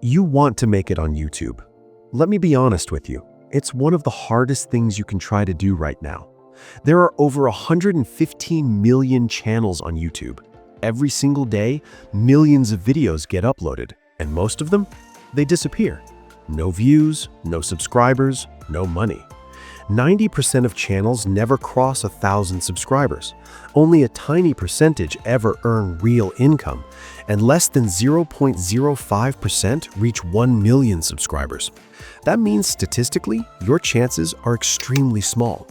You want to make it on YouTube. Let me be honest with you. It's one of the hardest things you can try to do right now. There are over 115 million channels on YouTube. Every single day, millions of videos get uploaded, and most of them, they disappear. No views, no subscribers, no money. 90% of channels never cross 1,000 subscribers. Only a tiny percentage ever earn real income, and less than 0.05% reach 1 million subscribers. That means statistically, your chances are extremely small.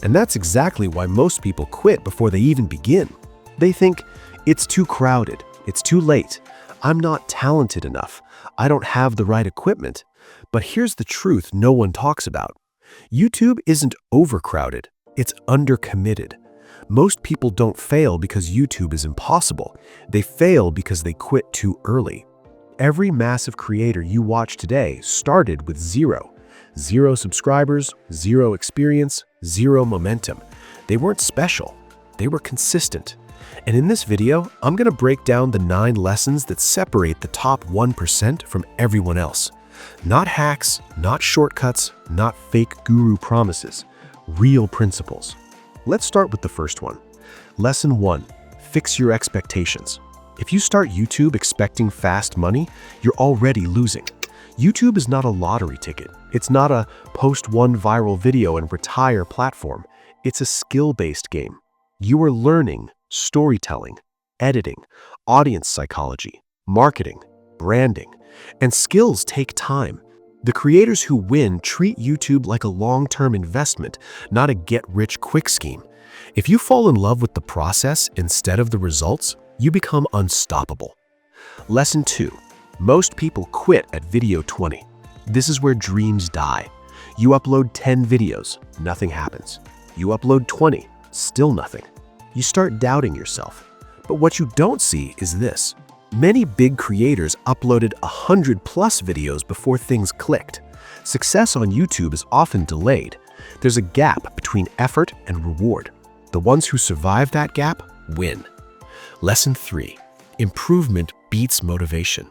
And that's exactly why most people quit before they even begin. They think, it's too crowded, it's too late, I'm not talented enough, I don't have the right equipment. But here's the truth no one talks about. YouTube isn't overcrowded, it's undercommitted. Most people don't fail because YouTube is impossible. They fail because they quit too early. Every massive creator you watch today started with zero. Zero subscribers, zero experience, zero momentum. They weren't special, they were consistent. And in this video, I'm going to break down the 9 lessons that separate the top 1% from everyone else. Not hacks, not shortcuts, not fake guru promises. Real principles. Let's start with the first one. Lesson 1. Fix your expectations. If you start YouTube expecting fast money, you're already losing. YouTube is not a lottery ticket. It's not a post one viral video and retire platform. It's a skill-based game. You are learning storytelling, editing, audience psychology, marketing, branding, and skills take time. The creators who win treat YouTube like a long-term investment, not a get-rich-quick scheme. If you fall in love with the process instead of the results, you become unstoppable. Lesson 2. Most people quit at video 20. This is where dreams die. You upload 10 videos, nothing happens. You upload 20, still nothing. You start doubting yourself. But what you don't see is this. Many big creators uploaded 100+ videos before things clicked. Success on YouTube is often delayed. There's a gap between effort and reward. The ones who survive that gap win. Lesson 3. Improvement beats motivation.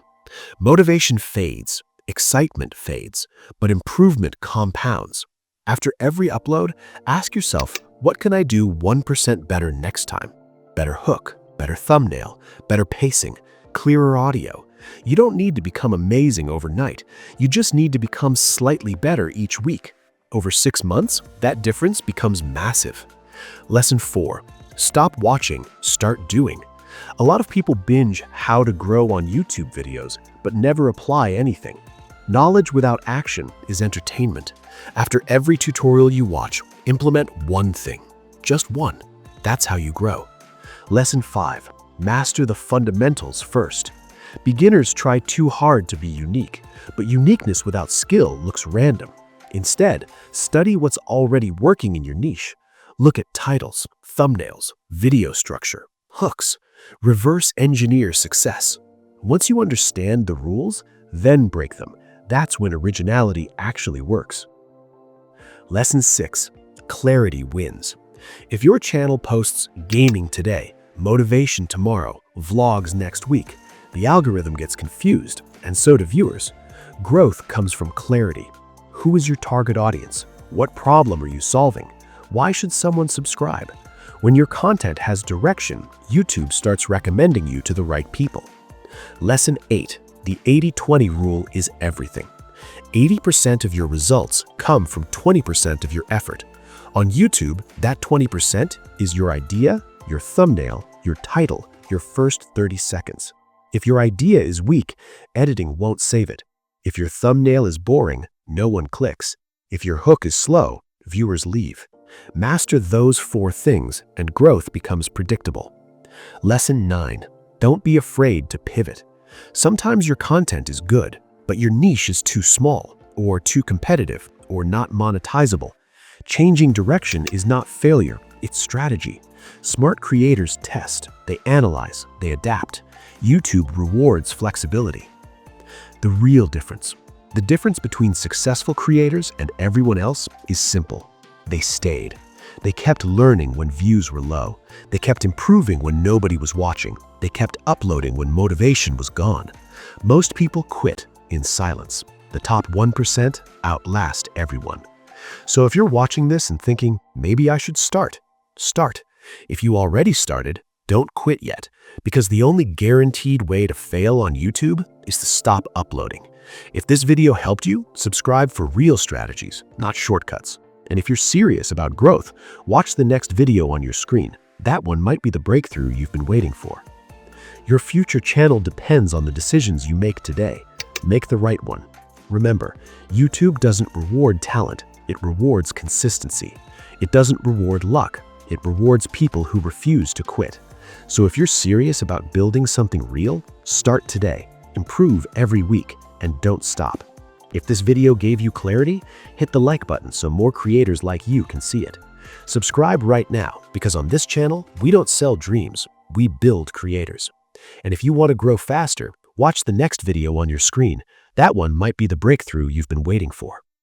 Motivation fades, excitement fades, but improvement compounds. After every upload, ask yourself, what can I do 1% better next time? Better hook, better thumbnail, better pacing, clearer audio. You don't need to become amazing overnight. You just need to become slightly better each week. Over 6 months, that difference becomes massive. Lesson 4. Stop watching, start doing. A lot of people binge how to grow on YouTube videos, but never apply anything. Knowledge without action is entertainment. After every tutorial you watch, implement one thing. Just one. That's how you grow. Lesson 5. Master the fundamentals first. Beginners try too hard to be unique, but uniqueness without skill looks random. Instead, study what's already working in your niche. Look at titles, thumbnails, video structure, hooks. Reverse engineer success. Once you understand the rules, then break them. That's when originality actually works. Lesson 6. Clarity wins. If your channel posts gaming today, motivation tomorrow, vlogs next week, the algorithm gets confused, and so do viewers. Growth comes from clarity. Who is your target audience? What problem are you solving? Why should someone subscribe? When your content has direction, YouTube starts recommending you to the right people. Lesson 8. The 80-20 rule is everything. 80% of your results come from 20% of your effort. On YouTube, that 20% is your idea, your thumbnail, your title, your first 30 seconds. If your idea is weak, editing won't save it. If your thumbnail is boring, no one clicks. If your hook is slow, viewers leave. Master those 4 things and growth becomes predictable. Lesson 9. Don't be afraid to pivot. Sometimes your content is good, but your niche is too small, or too competitive, or not monetizable. Changing direction is not failure, it's strategy. Smart creators test, they analyze, they adapt. YouTube rewards flexibility. The real difference. The difference between successful creators and everyone else is simple. They stayed. They kept learning when views were low. They kept improving when nobody was watching. They kept uploading when motivation was gone. Most people quit in silence. The top 1% outlast everyone. So if you're watching this and thinking, maybe I should start. If you already started, don't quit yet, because the only guaranteed way to fail on YouTube is to stop uploading. If this video helped you, subscribe for real strategies, not shortcuts. And if you're serious about growth, watch the next video on your screen. That one might be the breakthrough you've been waiting for. Your future channel depends on the decisions you make today. Make the right one. Remember, YouTube doesn't reward talent, it rewards consistency. It doesn't reward luck, it rewards people who refuse to quit. So if you're serious about building something real, start today, improve every week, and don't stop. If this video gave you clarity, hit the like button so more creators like you can see it. Subscribe right now, because on this channel, we don't sell dreams, we build creators. And if you want to grow faster, watch the next video on your screen. That one might be the breakthrough you've been waiting for.